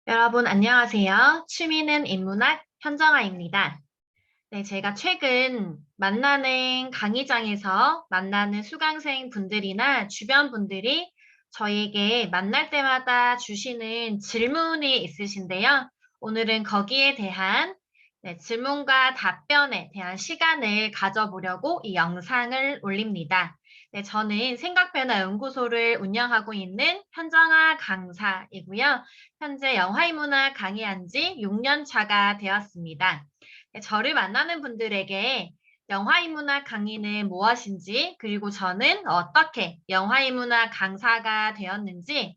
여러분 안녕하세요. 취미는 인문학 현정아입니다. 네, 제가 최근 만나는 강의장에서 만나는 수강생 분들이나 주변 분들이 저에게 만날 때마다 주시는 질문이 있으신데요. 오늘은 거기에 대한 질문과 답변에 대한 시간을 가져보려고 이 영상을 올립니다. 네, 저는 생각변화 연구소를 운영하고 있는 현정아 강사이고요. 현재 영화인문학 강의한 지 6년 차가 되었습니다. 네, 저를 만나는 분들에게 영화인문학 강의는 무엇인지, 그리고 저는 어떻게 영화인문학 강사가 되었는지에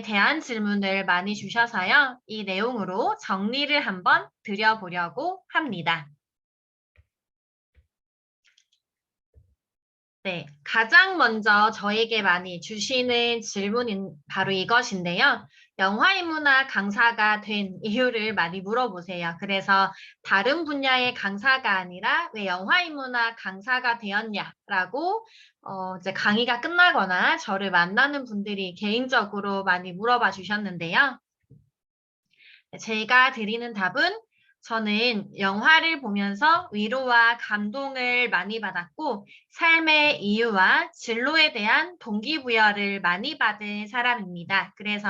대한 질문을 많이 주셔서요. 이 내용으로 정리를 한번 드려보려고 합니다. 네, 가장 먼저 저에게 많이 주시는 질문인 바로 이것인데요. 영화인문학 강사가 된 이유를 많이 물어보세요. 그래서 다른 분야의 강사가 아니라 왜 영화인문학 강사가 되었냐라고 이제 강의가 끝나거나 저를 만나는 분들이 개인적으로 많이 물어봐 주셨는데요. 제가 드리는 답은 저는 영화를 보면서 위로와 감동을 많이 받았고 삶의 이유와 진로에 대한 동기부여를 많이 받은 사람입니다. 그래서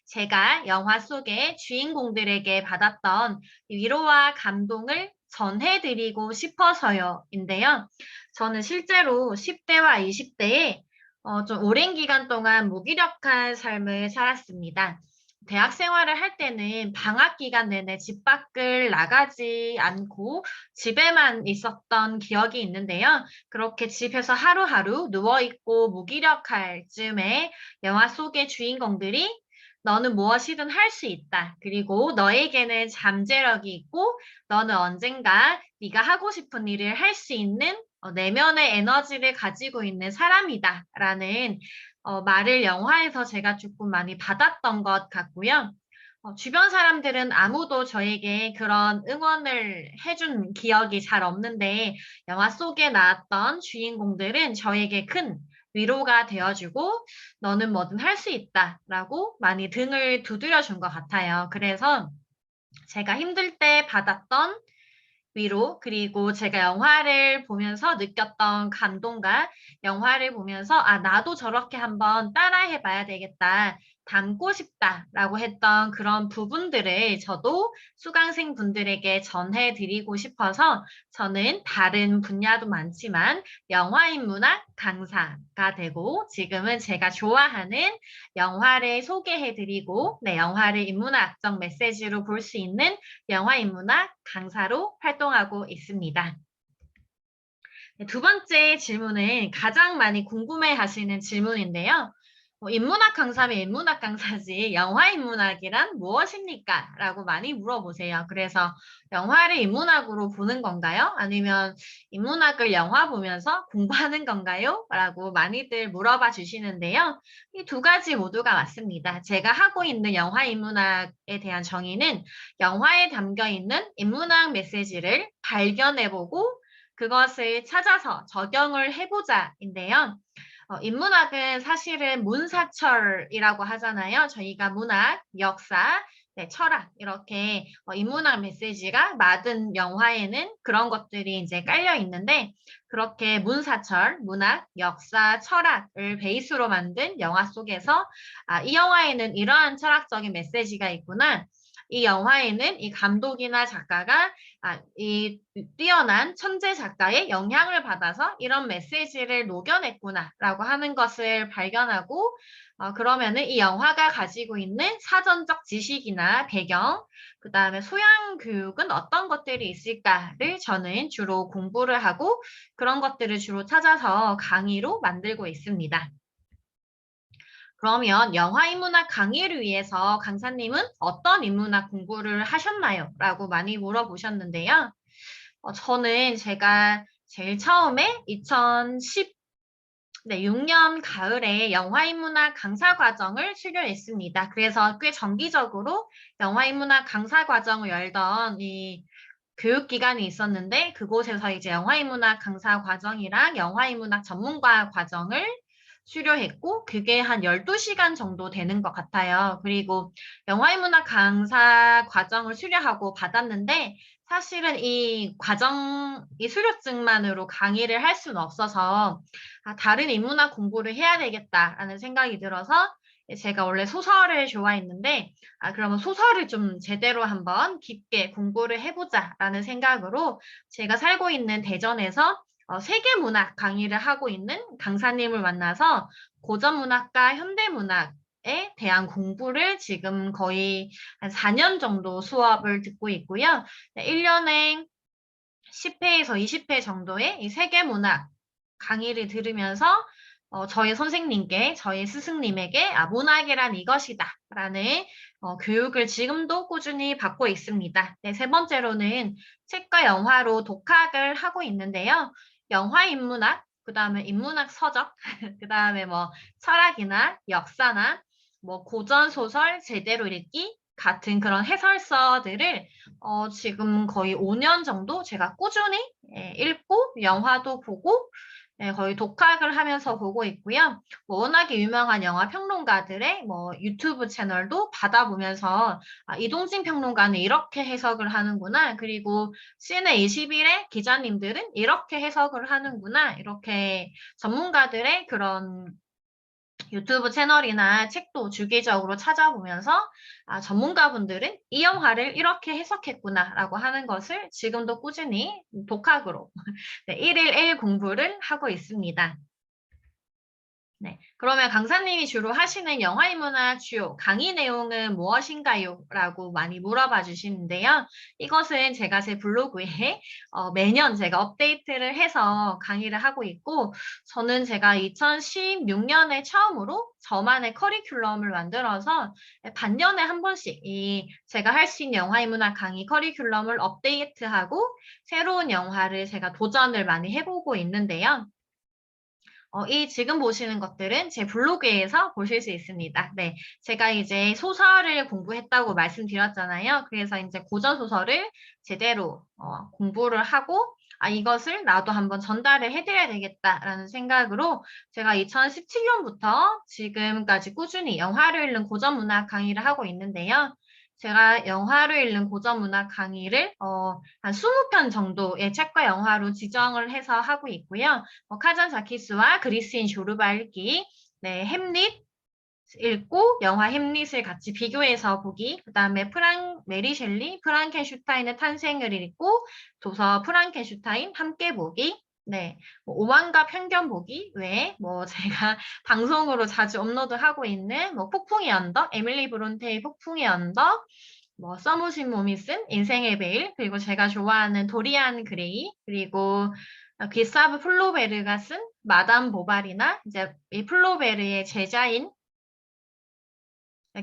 제가 영화 속의 주인공들에게 받았던 위로와 감동을 전해드리고 싶어서요인데요. 저는 실제로 10대와 20대에 좀 오랜 기간 동안 무기력한 삶을 살았습니다. 대학 생활을 할 때는 방학 기간 내내 집 밖을 나가지 않고 집에만 있었던 기억이 있는데요. 그렇게 집에서 하루하루 누워있고 무기력할 즈음에 영화 속의 주인공들이 너는 무엇이든 할 수 있다. 그리고 너에게는 잠재력이 있고 너는 언젠가 네가 하고 싶은 일을 할 수 있는 내면의 에너지를 가지고 있는 사람이다. 라는 말을 영화에서 제가 조금 많이 받았던 것 같고요. 주변 사람들은 아무도 저에게 그런 응원을 해준 기억이 잘 없는데, 영화 속에 나왔던 주인공들은 저에게 큰 위로가 되어주고, 너는 뭐든 할 수 있다라고 많이 등을 두드려 준 것 같아요. 그래서 제가 힘들 때 받았던 위로, 그리고 제가 영화를 보면서 느꼈던 감동과 영화를 보면서, 아, 나도 저렇게 한번 따라해 봐야 되겠다, 닮고 싶다라고 했던 그런 부분들을 저도 수강생 분들에게 전해드리고 싶어서 저는 다른 분야도 많지만 영화인문학 강사가 되고 지금은 제가 좋아하는 영화를 소개해드리고 영화를 인문학적 메시지로 볼 수 있는 영화인문학 강사로 활동하고 있습니다. 두 번째 질문은 가장 많이 궁금해 하시는 질문인데요. 인문학 강사면 인문학 강사지 영화인문학이란 무엇입니까? 라고 많이 물어보세요. 그래서 영화를 인문학으로 보는 건가요? 아니면 인문학을 영화 보면서 공부하는 건가요? 라고 많이들 물어봐 주시는데요. 이 두 가지 모두가 맞습니다. 제가 하고 있는 영화인문학에 대한 정의는 영화에 담겨 있는 인문학 메시지를 발견해보고 그것을 찾아서 적용을 해보자인데요. 인문학은 사실은 문사철이라고 하잖아요. 저희가 문학, 역사, 철학 이렇게 인문학 메시지가 많은 영화에는 그런 것들이 이제 깔려 있는데 그렇게 문사철, 문학, 역사, 철학을 베이스로 만든 영화 속에서 이 영화에는 이러한 철학적인 메시지가 있구나. 이 영화에는 이 감독이나 작가가 이 뛰어난 천재 작가의 영향을 받아서 이런 메시지를 녹여냈구나라고 하는 것을 발견하고 그러면은 이 영화가 가지고 있는 사전적 지식이나 배경, 그 다음에 소양 교육은 어떤 것들이 있을까를 저는 주로 공부를 하고 그런 것들을 주로 찾아서 강의로 만들고 있습니다. 그러면 영화 인문학 강의를 위해서 강사님은 어떤 인문학 공부를 하셨나요? 라고 많이 물어보셨는데요. 저는 제가 제일 처음에 2016년 가을에 영화인문학 강사 과정을 수료했습니다. 그래서 꽤 정기적으로 영화인문학 강사 과정을 열던 이 교육기관이 있었는데 그곳에서 이제 영화인문학 강사 과정이랑 영화인문학 전문가 과정을 수료했고 그게 한 12시간 정도 되는 것 같아요. 그리고 영화인문학 강사 과정을 수료하고 받았는데 사실은 이 과정, 이 수료증만으로 강의를 할 수는 없어서 다른 인문학 공부를 해야 되겠다라는 생각이 들어서 제가 원래 소설을 좋아했는데 그러면 소설을 좀 제대로 한번 깊게 공부를 해보자라는 생각으로 제가 살고 있는 대전에서 세계문학 강의를 하고 있는 강사님을 만나서 고전문학과 현대문학에 대한 공부를 지금 거의 한 4년 정도 수업을 듣고 있고요. 1년에 10회에서 20회 정도의 이 세계문학 강의를 들으면서 저희 선생님께, 저희 스승님에게 문학이란 이것이다 라는 교육을 지금도 꾸준히 받고 있습니다. 네, 세 번째로는 책과 영화로 독학을 하고 있는데요. 영화 인문학, 그 다음에 인문학 서적, 그 다음에 뭐 철학이나 역사나 뭐 고전 소설 제대로 읽기 같은 그런 해설서들을 지금 거의 5년 정도 제가 꾸준히 읽고 영화도 보고 거의 독학을 하면서 보고 있고요. 뭐 워낙에 유명한 영화 평론가들의 뭐 유튜브 채널도 받아보면서 이동진 평론가는 이렇게 해석을 하는구나. 그리고 CNN21의 기자님들은 이렇게 해석을 하는구나. 이렇게 전문가들의 그런 유튜브 채널이나 책도 주기적으로 찾아보면서 전문가분들은 이 영화를 이렇게 해석했구나라고 하는 것을 지금도 꾸준히 독학으로 네, 1일 1 공부를 하고 있습니다. 네. 그러면 강사님이 주로 하시는 영화인문학 주요 강의 내용은 무엇인가요? 라고 많이 물어봐 주시는데요. 이것은 제가 제 블로그에 매년 제가 업데이트를 해서 강의를 하고 있고, 저는 제가 2016년에 처음으로 저만의 커리큘럼을 만들어서 반년에 한 번씩 이 제가 할 수 있는 영화인문학 강의 커리큘럼을 업데이트하고 새로운 영화를 제가 도전을 많이 해보고 있는데요. 이 지금 보시는 것들은 제 블로그에서 보실 수 있습니다. 네. 제가 이제 소설을 공부했다고 말씀드렸잖아요. 그래서 이제 고전 소설을 제대로 공부를 하고 이것을 나도 한번 전달을 해드려야 되겠다라는 생각으로 제가 2017년부터 지금까지 꾸준히 영화를 읽는 고전 문학 강의를 하고 있는데요. 제가 영화를 읽는 고전 문학 강의를 한 20편 정도의 책과 영화로 지정을 해서 하고 있고요. 카잔자키스와 그리스인 조르바 읽기, 네, 햄릿 읽고 영화 햄릿을 같이 비교해서 보기, 그 다음에 메리 셸리, 프랑켄슈타인의 탄생을 읽고 도서 프랑켄슈타인 함께 보기, 네, 뭐 오만과 편견 보기 외에 뭐 제가 방송으로 자주 업로드하고 있는 뭐 폭풍의 언덕, 에밀리 브론테의 폭풍의 언덕, 뭐 서무신 몸이 쓴 인생의 베일, 그리고 제가 좋아하는 도리안 그레이, 그리고 기스타브 플로베르가 쓴 마담 보발이나 이제 이 플로베르의 제자인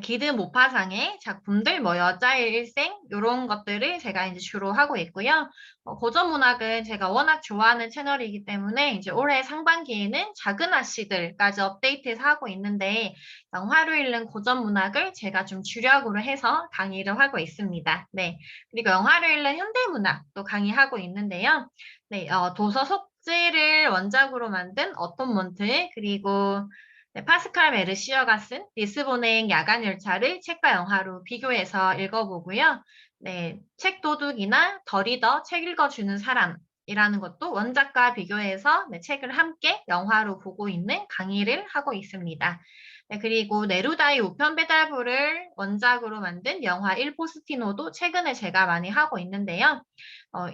기드 모파상의 작품들, 뭐 여자의 일생 이런 것들을 제가 이제 주로 하고 있고요. 고전 문학은 제가 워낙 좋아하는 채널이기 때문에 이제 올해 상반기에는 작은 아씨들까지 업데이트해서 하고 있는데 영화로 읽는 고전 문학을 제가 좀 주력으로 해서 강의를 하고 있습니다. 네. 그리고 영화로 읽는 현대 문학도 강의하고 있는데요. 네, 도서 속지를 원작으로 만든 어톤몬트 그리고 네, 파스칼 메르시어가 쓴 리스본행 야간 열차를 책과 영화로 비교해서 읽어보고요. 네, 책 도둑이나 더 리더 책 읽어주는 사람이라는 것도 원작과 비교해서 네, 책을 함께 영화로 보고 있는 강의를 하고 있습니다. 네, 그리고 네루다의 우편 배달부를 원작으로 만든 영화 일 포스티노도 최근에 제가 많이 하고 있는데요.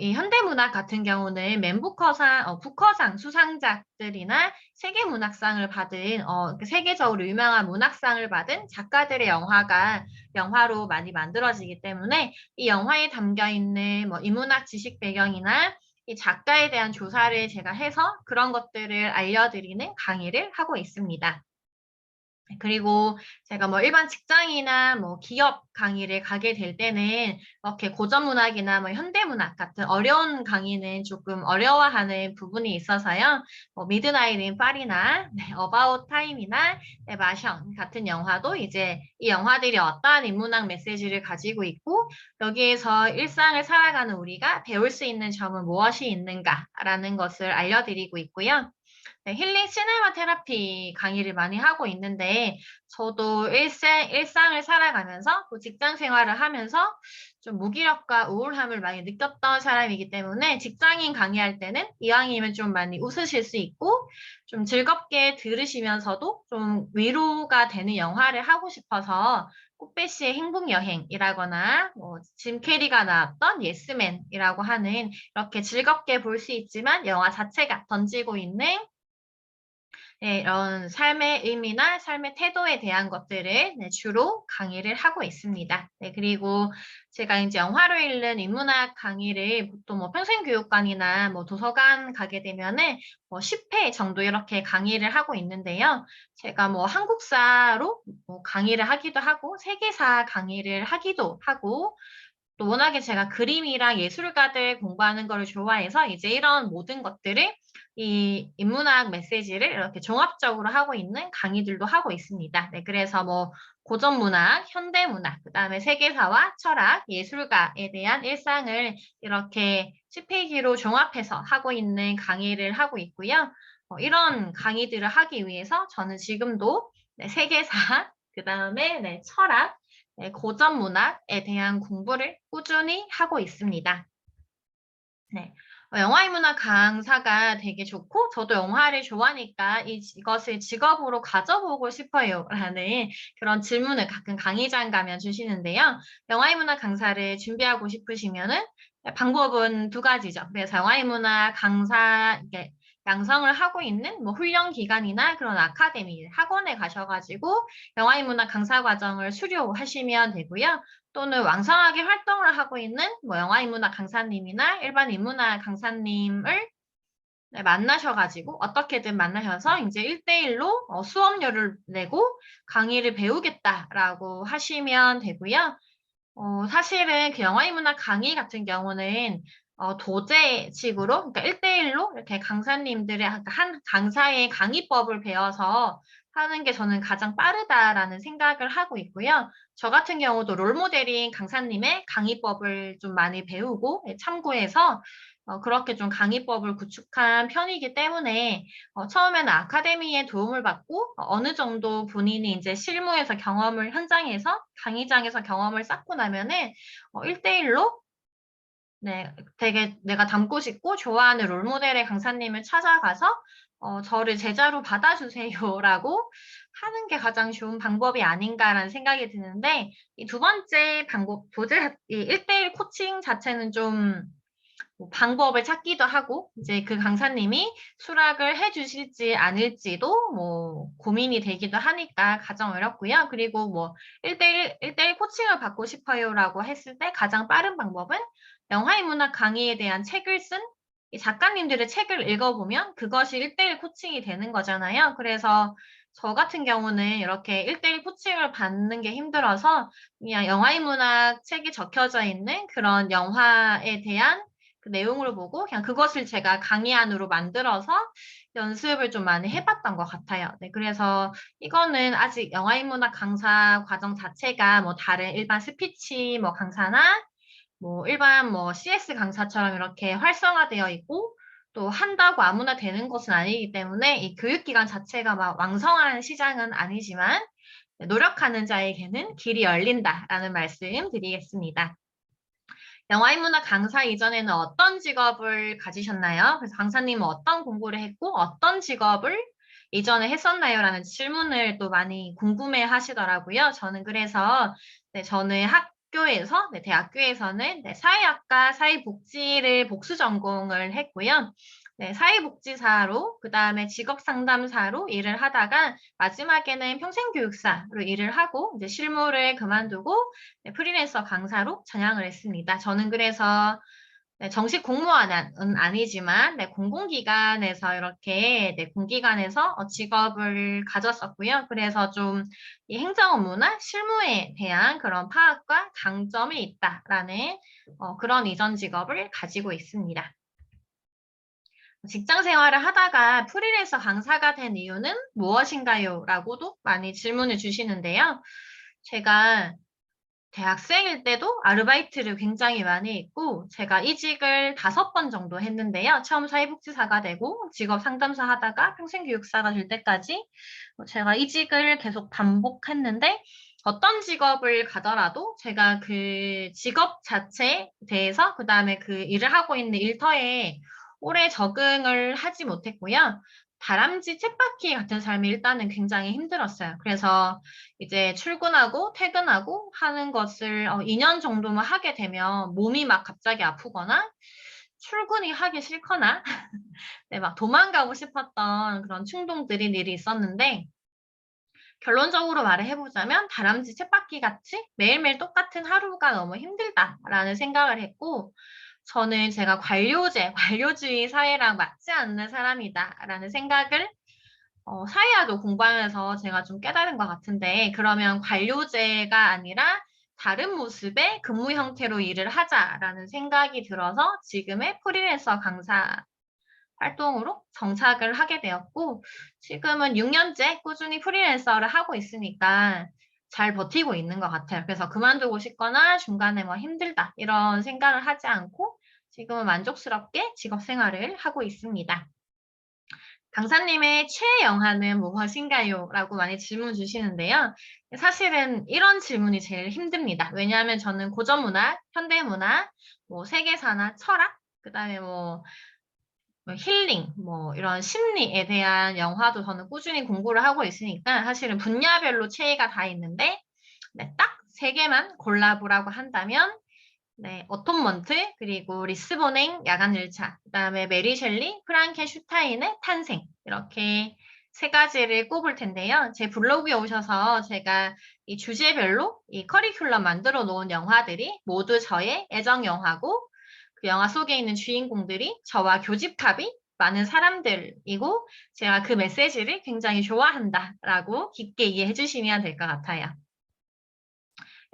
이 현대문학 같은 경우는 맨부커상, 부커상 수상작들이나 세계문학상을 받은, 세계적으로 유명한 문학상을 받은 작가들의 영화가 영화로 많이 만들어지기 때문에 이 영화에 담겨 있는 뭐 인문학 지식 배경이나 이 작가에 대한 조사를 제가 해서 그런 것들을 알려드리는 강의를 하고 있습니다. 그리고 제가 뭐 일반 직장이나 뭐 기업 강의를 가게 될 때는 이렇게 고전 문학이나 뭐 현대 문학 같은 어려운 강의는 조금 어려워하는 부분이 있어서요. 뭐 미드나잇 인 파리나 어바웃 타임이나 마션 같은 영화도 이제 이 영화들이 어떠한 인문학 메시지를 가지고 있고 여기에서 일상을 살아가는 우리가 배울 수 있는 점은 무엇이 있는가라는 것을 알려드리고 있고요. 네, 힐링 시네마 테라피 강의를 많이 하고 있는데, 저도 일상을 살아가면서 또 직장 생활을 하면서 좀 무기력과 우울함을 많이 느꼈던 사람이기 때문에 직장인 강의할 때는 이왕이면 좀 많이 웃으실 수 있고 좀 즐겁게 들으시면서도 좀 위로가 되는 영화를 하고 싶어서 꽃배씨의 행복여행이라거나 짐 캐리가 나왔던 예스맨이라고 하는 이렇게 즐겁게 볼 수 있지만 영화 자체가 던지고 있는 네, 이런 삶의 의미나 삶의 태도에 대한 것들을 네, 주로 강의를 하고 있습니다. 네, 그리고 제가 이제 영화로 읽는 인문학 강의를 보통 뭐 평생교육관이나 뭐 도서관 가게 되면은 뭐 10회 정도 이렇게 강의를 하고 있는데요. 제가 뭐 한국사로 뭐 강의를 하기도 하고 세계사 강의를 하기도 하고 또 워낙에 제가 그림이랑 예술가들 공부하는 거를 좋아해서 이제 이런 모든 것들을 이 인문학 메시지를 이렇게 종합적으로 하고 있는 강의들도 하고 있습니다. 네, 그래서 뭐 고전문학, 현대문학, 그다음에 세계사와 철학, 예술가에 대한 일상을 이렇게 10페이지로 종합해서 하고 있는 강의를 하고 있고요. 이런 강의들을 하기 위해서 저는 지금도 네, 세계사, 그다음에 네, 철학, 네, 고전 문학에 대한 공부를 꾸준히 하고 있습니다. 네. 영화 문학 강사가 되게 좋고, 저도 영화를 좋아하니까 이것을 직업으로 가져보고 싶어요. 라는 그런 질문을 가끔 강의장 가면 주시는데요. 영화 문학 강사를 준비하고 싶으시면은 방법은 두 가지죠. 그래서 영화 문학 강사, 이게 양성을 하고 있는 뭐 훈련 기관이나 그런 아카데미, 학원에 가셔가지고 영화 문학 강사 과정을 수료하시면 되고요. 또는 왕성하게 활동을 하고 있는 뭐 영화 인문학 강사님이나 일반 인문학 강사님을 네, 만나셔가지고 어떻게든 만나셔서 이제 1대1로 수업료를 내고 강의를 배우겠다라고 하시면 되고요. 사실은 그 영화 인문학 강의 같은 경우는 도제식으로, 그러니까 1대1로 이렇게 강사님들의 한 강사의 강의법을 배워서 하는 게 저는 가장 빠르다라는 생각을 하고 있고요. 저 같은 경우도 롤모델인 강사님의 강의법을 좀 많이 배우고 참고해서 그렇게 좀 강의법을 구축한 편이기 때문에 처음에는 아카데미의 도움을 받고 어느 정도 본인이 이제 실무에서 경험을 현장에서 강의장에서 경험을 쌓고 나면은 1대1로 네, 되게 내가 닮고 싶고 좋아하는 롤모델의 강사님을 찾아가서 저를 제자로 받아주세요라고 하는 게 가장 좋은 방법이 아닌가라는 생각이 드는데 이 두 번째 방법, 이 1대1 코칭 자체는 좀 뭐 방법을 찾기도 하고 이제 그 강사님이 수락을 해주실지 않을지도 뭐 고민이 되기도 하니까 가장 어렵고요. 그리고 뭐 1대1 코칭을 받고 싶어요라고 했을 때 가장 빠른 방법은 영화인문학 강의에 대한 책을 쓴 이 작가님들의 책을 읽어보면 그것이 1대1 코칭이 되는 거잖아요. 그래서 저 같은 경우는 이렇게 1대1 코칭을 받는 게 힘들어서 그냥 영화인문학 책이 적혀져 있는 그런 영화에 대한 그 내용을 보고 그냥 그것을 제가 강의안으로 만들어서 연습을 좀 많이 해봤던 것 같아요. 네, 그래서 이거는 아직 영화인문학 강사 과정 자체가 뭐 다른 일반 스피치 뭐 강사나 뭐 일반 뭐 CS 강사처럼 이렇게 활성화되어 있고 또 한다고 아무나 되는 것은 아니기 때문에 이 교육기관 자체가 막 왕성한 시장은 아니지만 노력하는 자에게는 길이 열린다라는 말씀 드리겠습니다. 영화인문학 강사 이전에는 어떤 직업을 가지셨나요? 그래서 강사님은 어떤 공부를 했고 어떤 직업을 이전에 했었나요? 라는 질문을 또 많이 궁금해 하시더라고요. 저는 그래서 네, 저는 학교에서, 네, 대학교에서는 네, 사회학과 사회복지를 복수 전공을 했고요. 네, 사회복지사로, 그 다음에 직업상담사로 일을 하다가 마지막에는 평생교육사로 일을 하고 이제 실무를 그만두고 네, 프리랜서 강사로 전향을 했습니다. 저는 그래서 네, 정식 공무원은 아니지만 네, 공공기관에서 이렇게 네, 공기관에서 직업을 가졌었고요. 그래서 좀 이 행정 업무나 실무에 대한 그런 파악과 강점이 있다라는 그런 이전 직업을 가지고 있습니다. 직장 생활을 하다가 프리랜서 강사가 된 이유는 무엇인가요? 라고도 많이 질문을 주시는데요. 제가 대학생일 때도 아르바이트를 굉장히 많이 했고, 제가 이직을 5번 정도 했는데요. 처음 사회복지사가 되고, 직업 상담사 하다가 평생교육사가 될 때까지 제가 이직을 계속 반복했는데, 어떤 직업을 가더라도 제가 그 직업 자체에 대해서, 그 다음에 그 일을 하고 있는 일터에 오래 적응을 하지 못했고요. 다람쥐 쳇바퀴 같은 삶이 일단은 굉장히 힘들었어요. 그래서 이제 출근하고 퇴근하고 하는 것을 2년 정도만 하게 되면 몸이 막 갑자기 아프거나 출근이 하기 싫거나 네, 막 도망가고 싶었던 그런 충동들이 일이 있었는데 결론적으로 말을 해보자면 다람쥐 쳇바퀴 같이 매일매일 똑같은 하루가 너무 힘들다라는 생각을 했고 저는 제가 관료주의 사회랑 맞지 않는 사람이다라는 생각을 사회학을 공부하면서 제가 좀 깨달은 것 같은데, 그러면 관료제가 아니라 다른 모습의 근무 형태로 일을 하자라는 생각이 들어서 지금의 프리랜서 강사 활동으로 정착을 하게 되었고, 지금은 6년째 꾸준히 프리랜서를 하고 있으니까 잘 버티고 있는 것 같아요. 그래서 그만두고 싶거나 중간에 뭐 힘들다 이런 생각을 하지 않고 지금은 만족스럽게 직업 생활을 하고 있습니다. 강사님의 최애 영화는 무엇인가요? 라고 많이 질문 주시는데요. 사실은 이런 질문이 제일 힘듭니다. 왜냐하면 저는 고전문학, 현대문학, 뭐 세계사나 철학, 그다음에 뭐 힐링, 뭐 이런 심리에 대한 영화도 저는 꾸준히 공부를 하고 있으니까 사실은 분야별로 최애가 다 있는데 네, 딱 세 개만 골라보라고 한다면 네, 어톤먼트, 그리고 리스본행 야간열차, 그다음에 메리 셸리, 프랑켄슈타인의 탄생 이렇게 세 가지를 꼽을 텐데요. 제 블로그에 오셔서 제가 이 주제별로 이 커리큘럼 만들어 놓은 영화들이 모두 저의 애정 영화고 그 영화 속에 있는 주인공들이 저와 교집합이 많은 사람들이고 제가 그 메시지를 굉장히 좋아한다라고 깊게 이해해 주시면 될 것 같아요.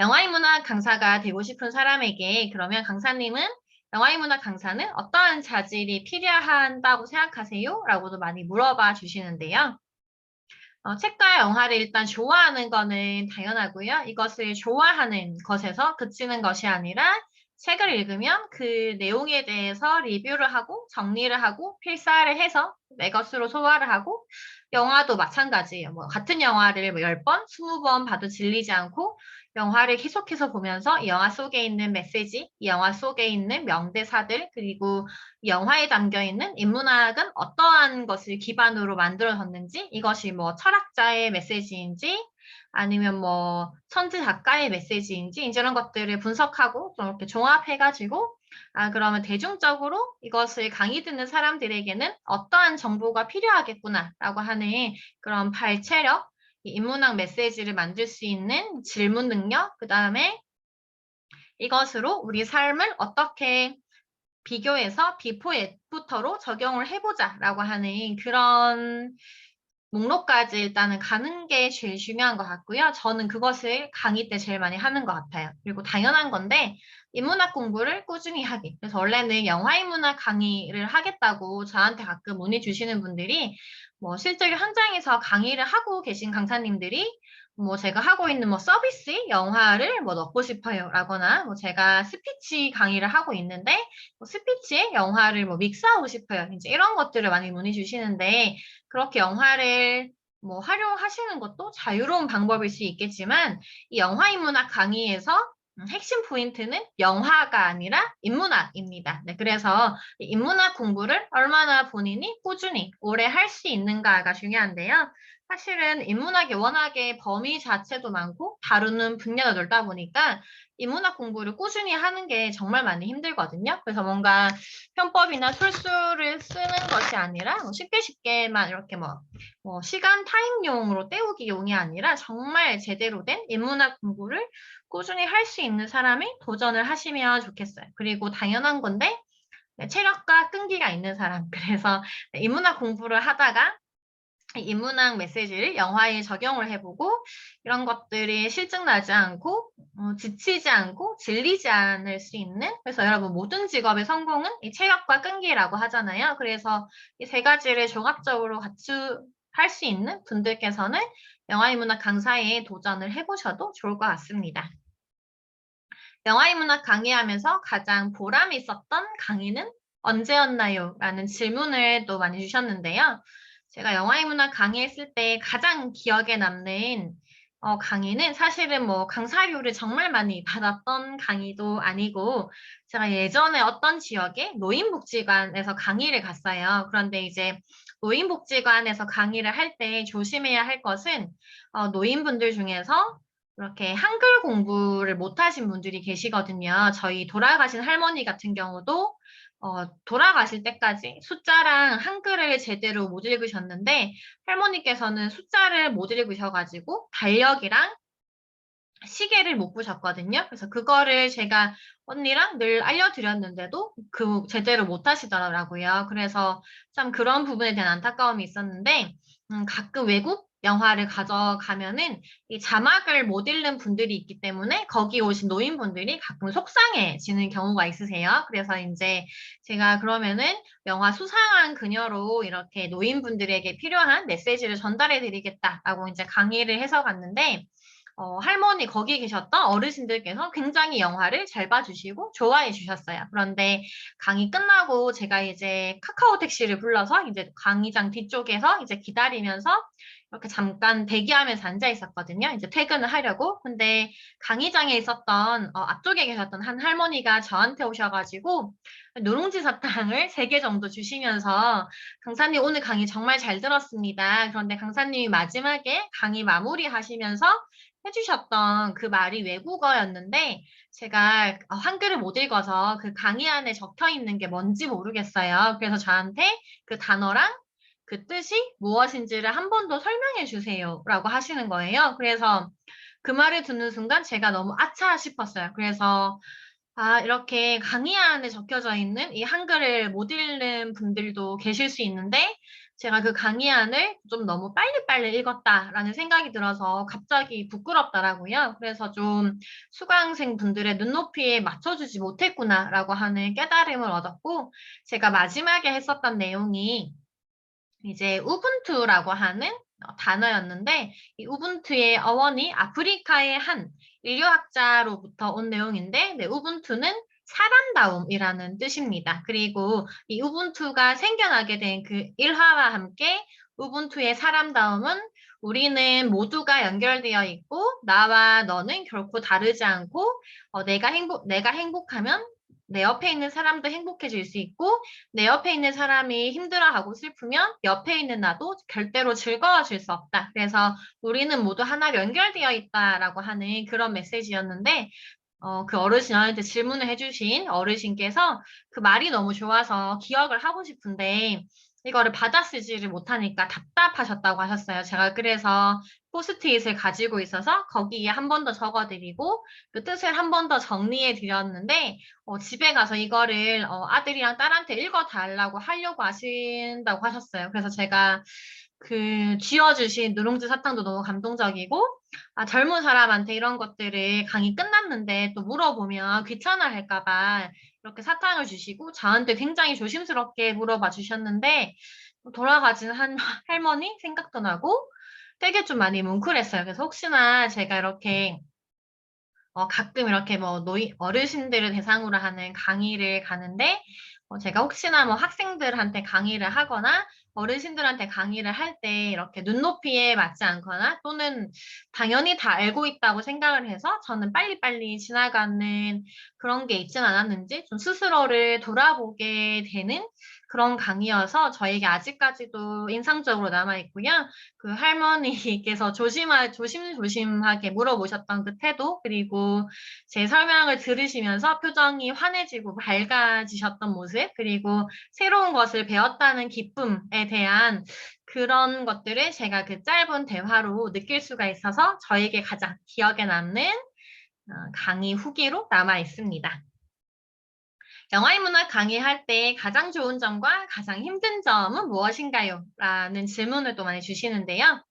영화인문학 강사가 되고 싶은 사람에게 그러면 강사님은 영화인문학 강사는 어떠한 자질이 필요한다고 생각하세요? 라고도 많이 물어봐 주시는데요. 책과 영화를 일단 좋아하는 거는 당연하고요. 이것을 좋아하는 것에서 그치는 것이 아니라 책을 읽으면 그 내용에 대해서 리뷰를 하고 정리를 하고 필사를 해서 내 것으로 소화를 하고 영화도 마찬가지예요. 뭐 같은 영화를 뭐 10번, 20번 봐도 질리지 않고 영화를 계속해서 보면서 이 영화 속에 있는 메시지, 이 영화 속에 있는 명대사들, 그리고 이 영화에 담겨 있는 인문학은 어떠한 것을 기반으로 만들어졌는지, 이것이 뭐 철학자의 메시지인지, 아니면 뭐 천재 작가의 메시지인지, 이제 이런 것들을 분석하고 좀 이렇게 종합해가지고, 아, 그러면 대중적으로 이것을 강의 듣는 사람들에게는 어떠한 정보가 필요하겠구나라고 하는 그런 발췌력, 이 인문학 메시지를 만들 수 있는 질문 능력, 그 다음에 이것으로 우리 삶을 어떻게 비교해서 비포 애프터로 적용을 해보자라고 하는 그런 목록까지 일단은 가는 게 제일 중요한 것 같고요. 저는 그것을 강의 때 제일 많이 하는 것 같아요. 그리고 당연한 건데, 인문학 공부를 꾸준히 하기. 그래서 원래는 영화인문학 강의를 하겠다고 저한테 가끔 문의 주시는 분들이, 뭐, 실제로 현장에서 강의를 하고 계신 강사님들이, 뭐, 제가 하고 있는 뭐, 서비스 영화를 뭐, 넣고 싶어요. 라거나, 뭐, 제가 스피치 강의를 하고 있는데, 뭐, 스피치에 영화를 뭐, 믹스하고 싶어요. 이제 이런 것들을 많이 문의 주시는데, 그렇게 영화를 뭐 활용하시는 것도 자유로운 방법일 수 있겠지만 이 영화 인문학 강의에서 핵심 포인트는 영화가 아니라 인문학입니다. 네, 그래서 이 인문학 공부를 얼마나 본인이 꾸준히 오래 할 수 있는가가 중요한데요. 사실은 인문학이 워낙에 범위 자체도 많고 다루는 분야가 넓다 보니까 인문학 공부를 꾸준히 하는 게 정말 많이 힘들거든요. 그래서 뭔가 편법이나 술수를 쓰는 것이 아니라 뭐 쉽게 쉽게만 이렇게 뭐 시간 타임용으로 때우기용이 아니라 정말 제대로 된 인문학 공부를 꾸준히 할 수 있는 사람이 도전을 하시면 좋겠어요. 그리고 당연한 건데 네, 체력과 끈기가 있는 사람. 그래서 네, 인문학 공부를 하다가 인문학 메시지를 영화에 적용을 해보고 이런 것들이 실증나지 않고 지치지 않고 질리지 않을 수 있는 그래서 여러분 모든 직업의 성공은 이 체력과 끈기라고 하잖아요. 그래서 이 세 가지를 종합적으로 갖추할 수 있는 분들께서는 영화인문학 강사에 도전을 해보셔도 좋을 것 같습니다. 영화인문학 강의하면서 가장 보람이 있었던 강의는 언제였나요? 라는 질문을 또 많이 주셨는데요. 제가 영화인문학 강의했을 때 가장 기억에 남는 강의는 사실은 뭐 강사료를 정말 많이 받았던 강의도 아니고 제가 예전에 어떤 지역에 노인복지관에서 강의를 갔어요. 그런데 이제 노인복지관에서 강의를 할 때 조심해야 할 것은 노인분들 중에서 이렇게 한글 공부를 못하신 분들이 계시거든요. 저희 돌아가신 할머니 같은 경우도 돌아가실 때까지 숫자랑 한글을 제대로 못 읽으셨는데 할머니께서는 숫자를 못 읽으셔가지고 달력이랑 시계를 못 보셨거든요. 그래서 그거를 제가 언니랑 늘 알려드렸는데도 제대로 못 하시더라고요. 그래서 참 그런 부분에 대한 안타까움이 있었는데, 가끔 외국 영화를 가져가면은 이 자막을 못 읽는 분들이 있기 때문에 거기 오신 노인분들이 가끔 속상해지는 경우가 있으세요. 그래서 이제 제가 그러면은 영화 수상한 그녀로 이렇게 노인분들에게 필요한 메시지를 전달해 드리겠다라고 이제 강의를 해서 갔는데, 할머니 거기 계셨던 어르신들께서 굉장히 영화를 잘 봐주시고 좋아해 주셨어요. 그런데 강의 끝나고 제가 이제 카카오 택시를 불러서 이제 강의장 뒤쪽에서 이제 기다리면서 이렇게 잠깐 대기하면서 앉아 있었거든요. 이제 퇴근을 하려고. 근데 강의장에 있었던 앞쪽에 계셨던 한 할머니가 저한테 오셔가지고 누룽지 사탕을 3개 정도 주시면서 강사님 오늘 강의 정말 잘 들었습니다. 그런데 강사님이 마지막에 강의 마무리하시면서 해주셨던 그 말이 외국어였는데 제가 한글을 못 읽어서 그 강의 안에 적혀 있는 게 뭔지 모르겠어요. 그래서 저한테 그 단어랑 그 뜻이 무엇인지를 한 번 더 설명해 주세요. 라고 하시는 거예요. 그래서 그 말을 듣는 순간 제가 너무 아차 싶었어요. 그래서 이렇게 강의 안에 적혀져 있는 이 한글을 못 읽는 분들도 계실 수 있는데, 제가 그 강의안을 좀 너무 빨리빨리 읽었다라는 생각이 들어서 갑자기 부끄럽더라고요. 그래서 좀 수강생 분들의 눈높이에 맞춰주지 못했구나라고 하는 깨달음을 얻었고, 제가 마지막에 했었던 내용이 이제 우분투라고 하는 단어였는데 이 우분투의 어원이 아프리카의 한 인류학자로부터 온 내용인데 네, 우분투는 사람다움이라는 뜻입니다. 그리고 이 우분투가 생겨나게 된 그 일화와 함께 우분투의 사람다움은 우리는 모두가 연결되어 있고 나와 너는 결코 다르지 않고 내가 행복하면 내 옆에 있는 사람도 행복해질 수 있고 내 옆에 있는 사람이 힘들어하고 슬프면 옆에 있는 나도 절대로 즐거워질 수 없다. 그래서 우리는 모두 하나로 연결되어 있다라고 하는 그런 메시지였는데, 그 어르신한테 질문을 해주신 어르신께서 그 말이 너무 좋아서 기억을 하고 싶은데, 이거를 받아쓰지를 못하니까 답답하셨다고 하셨어요. 제가 그래서 포스트잇을 가지고 있어서 거기에 한 번 더 적어드리고 그 뜻을 한 번 더 정리해 드렸는데 집에 가서 이거를 아들이랑 딸한테 읽어달라고 하려고 하신다고 하셨어요. 그래서 제가 그 쥐어주신 누룽지 사탕도 너무 감동적이고 젊은 사람한테 이런 것들을 강의 끝났는데 또 물어보면 귀찮아할까 봐 이렇게 사탕을 주시고 저한테 굉장히 조심스럽게 물어봐 주셨는데 돌아가신 한 할머니 생각도 나고 되게 좀 많이 뭉클했어요. 그래서 혹시나 제가 이렇게 가끔 이렇게 뭐 어르신들을 대상으로 하는 강의를 가는데, 제가 혹시나 뭐 학생들한테 강의를 하거나 어르신들한테 강의를 할 때 이렇게 눈높이에 맞지 않거나 또는 당연히 다 알고 있다고 생각을 해서 저는 빨리빨리 지나가는 그런 게 있진 않았는지 좀 스스로를 돌아보게 되는 그런 강의여서 저에게 아직까지도 인상적으로 남아있고요. 그 할머니께서 조심조심하게 물어보셨던 그 태도, 그리고 제 설명을 들으시면서 표정이 환해지고 밝아지셨던 모습, 그리고 새로운 것을 배웠다는 기쁨에 대한 그런 것들을 제가 그 짧은 대화로 느낄 수가 있어서 저에게 가장 기억에 남는 강의 후기로 남아 있습니다. 영화인문학 강의할 때 가장 좋은 점과 가장 힘든 점은 무엇인가요? 라는 질문을 또 많이 주시는데요.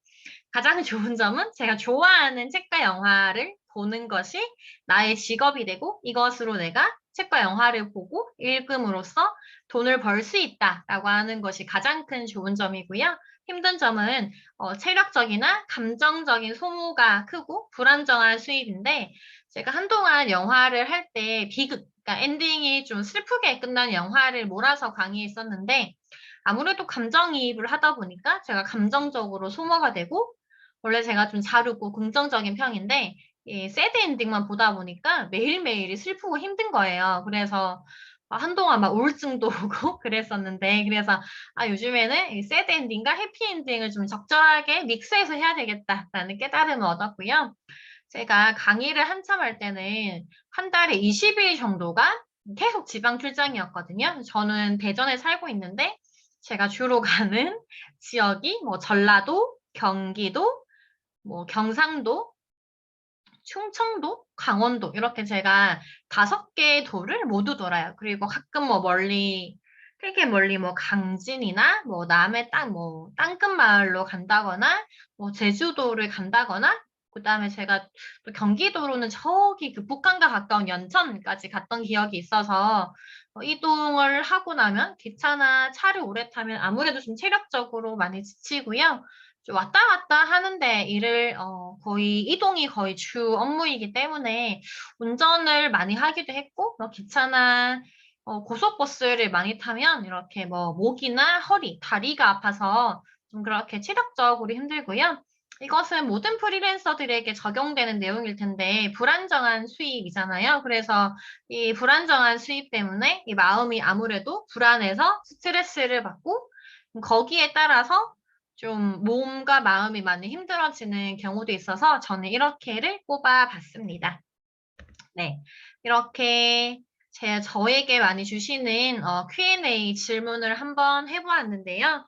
가장 좋은 점은 제가 좋아하는 책과 영화를 보는 것이 나의 직업이 되고 이것으로 내가 책과 영화를 보고 읽음으로써 돈을 벌 수 있다라고 하는 것이 가장 큰 좋은 점이고요. 힘든 점은 체력적이나 감정적인 소모가 크고 불안정한 수입인데 제가 한동안 영화를 할 때 비극, 그러니까 엔딩이 좀 슬프게 끝난 영화를 몰아서 강의했었는데 아무래도 감정이입을 하다 보니까 제가 감정적으로 소모가 되고 원래 제가 좀 자르고 긍정적인 편인데 이 새드 엔딩만 보다 보니까 매일매일이 슬프고 힘든 거예요. 그래서 한동안 막 우울증도 오고 그랬었는데 그래서 요즘에는 이 새드 엔딩과 해피 엔딩을 좀 적절하게 믹스해서 해야 되겠다라는 깨달음을 얻었고요. 제가 강의를 한참 할 때는 한 달에 20일 정도가 계속 지방 출장이었거든요. 저는 대전에 살고 있는데 제가 주로 가는 지역이 뭐 전라도, 경기도, 뭐 경상도, 충청도, 강원도 이렇게 제가 5개 도를 모두 돌아요. 그리고 가끔 뭐 멀리 되게 멀리 뭐 강진이나 뭐 남해 뭐 땅끝 마을로 간다거나 뭐 제주도를 간다거나 그다음에 제가 또 경기도로는 저기 그 북한과 가까운 연천까지 갔던 기억이 있어서 이동을 하고 나면 기차나 차를 오래 타면 아무래도 좀 체력적으로 많이 지치고요. 좀 왔다 갔다 하는데 일을 거의 이동이 거의 주 업무이기 때문에 운전을 많이 하기도 했고 뭐 기차나 고속버스를 많이 타면 이렇게 뭐 목이나 허리, 다리가 아파서 좀 그렇게 체력적으로 힘들고요. 이것은 모든 프리랜서들에게 적용되는 내용일 텐데 불안정한 수입이잖아요. 그래서 이 불안정한 수입 때문에 이 마음이 아무래도 불안해서 스트레스를 받고 거기에 따라서 좀 몸과 마음이 많이 힘들어지는 경우도 있어서 저는 이렇게를 뽑아봤습니다. 네. 이렇게 저에게 많이 주시는 Q&A 질문을 한번 해보았는데요.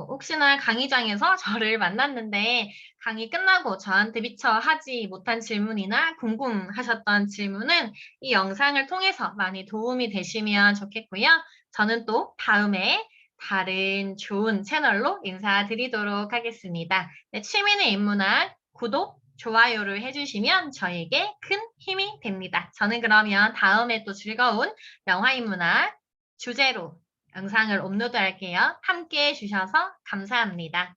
혹시나 강의장에서 저를 만났는데 강의 끝나고 저한테 미처 하지 못한 질문이나 궁금하셨던 질문은 이 영상을 통해서 많이 도움이 되시면 좋겠고요. 저는 또 다음에 다른 좋은 채널로 인사드리도록 하겠습니다. 네, 취미는 인문학 구독, 좋아요를 해주시면 저에게 큰 힘이 됩니다. 저는 그러면 다음에 또 즐거운 영화인문학 주제로 영상을 업로드할게요. 함께 해주셔서 감사합니다.